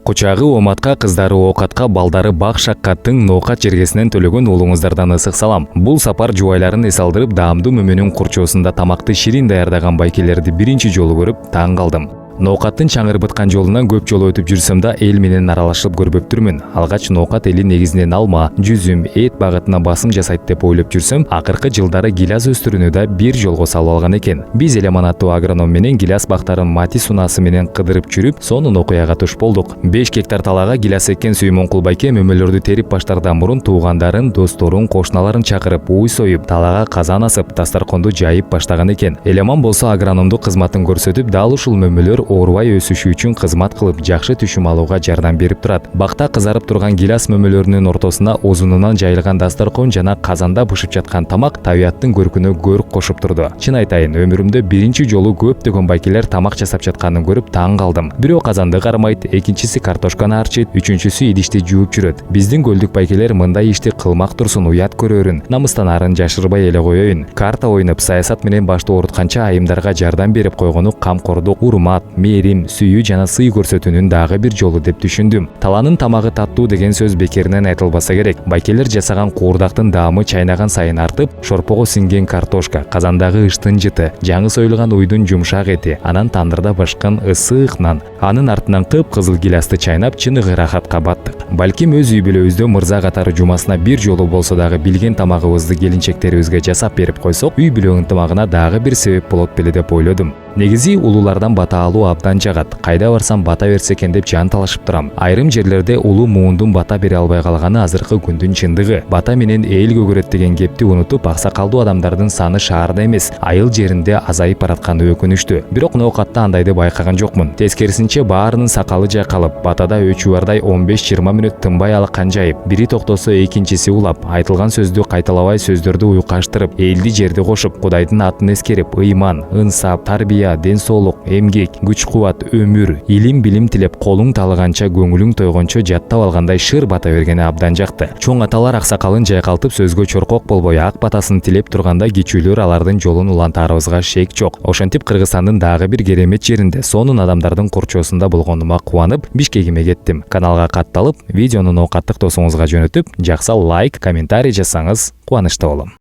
Кучагы оматка, кыздары оокатка, балдары бак-шакка тың ноокат жергесинен төлөгөн улуңуздардан ысык салам. Бул сапар жубайларын эс алдырып, даамдуу мөмөнүн курчоосунда тамакты ширин даярдаган байкелерди биринчи жолу көрүп таң калдым. Ноокаттын чаңырбыткан жолунан көп жолу өтүп жүрсөм да эл менен аралашып көрбөптүрмүн. Алгач ноокат эли негизинен алма, жүзүм, эт багытына басым жасайт деп ойлоп жүрсөм, акыркы жылдары гилаз өстүрүүнү бир жолго салып алган экен. Биз эле манаттуу агроном менен гилаз бактарын мати сунаасы менен кыдырып жүрүп, сонун окуяга туш болдук. 5 гектар талаага гилаз эккен Сүймөнкул байке мөмөлөрдү терип баштардан мурун туугандарын, досторун, кошуналарын чакырып, уй союп, талаага казан асып, дастарконду жайып баштаган экен. Элеман болсо агрономдук кызматын көрсөтүп, дал ушул мөмөлөр оорубай өсүшү үчүн кызмат кылып, жакшы түшүм алууга жардам берип турат. Бакта кызарып турган гилаз мөмөлөрүнүн ортосуна озунунан жайылган дастаркон жана казанда бышып жаткан тамак табияттын көркүнө көрк кошуп турду. Чын айтайын, өмүрүмдө биринчи жолу көптөгөн байкелер тамак жасап жатканын көрүп таң калдым. Бирөө казанды кармайт, экинчиси картошканы арчыйт, үчүнчүсү идишти жууп жүрөт. Биздин көлдүк байкелер мындай ишти кылмак турсун уят көрөрүн, намыстанарын жашырбай эле коеюн. Карта ойноп, саясат менен башты оорутканча айымдарга жардам берип койгону камкордук, урмат, мээрим, сүйүү жана сый көрсөтүүнүн дагы бир жолу деп түшүндүм. Таланын тамагы таттуу деген сөз бекеринен айтылбаса керек. Байкелер жасаган куурдактын даамы чайнаган сайын артып, шорпого сиңген картошка, казандагы ыштын жыты, жаңы союлган уйдун жумшак эти, анан тандырда бышкан ысык нан, анын артынан кып-кызыл гилазды чайнап чыныгы ырахатка баттык. Балким өз үй бүлөбүздө мырза катары жумасына бир жолу болсо дагы билген тамагыбызды келинчектерибизге жасап берип койсок, үй бүлө ынтымагына дагы бир себеп болот беле деп ойлодум. Негизи улуулардан бата алуу абдан жагат. Кайда барсам бата берсе экен деп жан талашып турам. Айрым жерлерде улуу муундун бата бере албай калганы азыркы күндүн чындыгы. Бата менен эл көгөрөт деген кепти унутуп, аксакалдуу адамдардын саны шаарда эмес, айыл жеринде азайып баратканы өкүнүчтүү. Бирок ноокатта андайды байкаган жокмун. Тескерисинче баарынын сакалы жайкалып, батада өчү бардай 15-20 мүнөт тынбай алакан жайып, бири токтосо экинчиси улап, айтылган сөздү кайталабай сөздөрдү уйкаштырып, элди жерди кошуп, Кудайдын атын эскерип, ыйман, ынсап, тарбия, ден соолук, эмгек, күч-кубат, өмүр, илим билим тилеп, колуң талыганча, көңүлүң тойгончо жаттап алгандай шыр бата бергени абдан жакты. Чоң аталар аксакалын жайкалтып, сөзгө чоркок болбой ак батасын тилеп турганда, кичүүлөр алардын жолун улантаарыбызга шек жок. Ошентип Кыргызстандын дагы бир керемет жеринде, сонун адамдардын курчоосунда болгонума кубанып, Бишкегиме кеттим. Каналга катталып, видеону ноокаттык досуңузга жөнөтүп, жакса лайк, комментарий жазсаңыз кубанычта болом.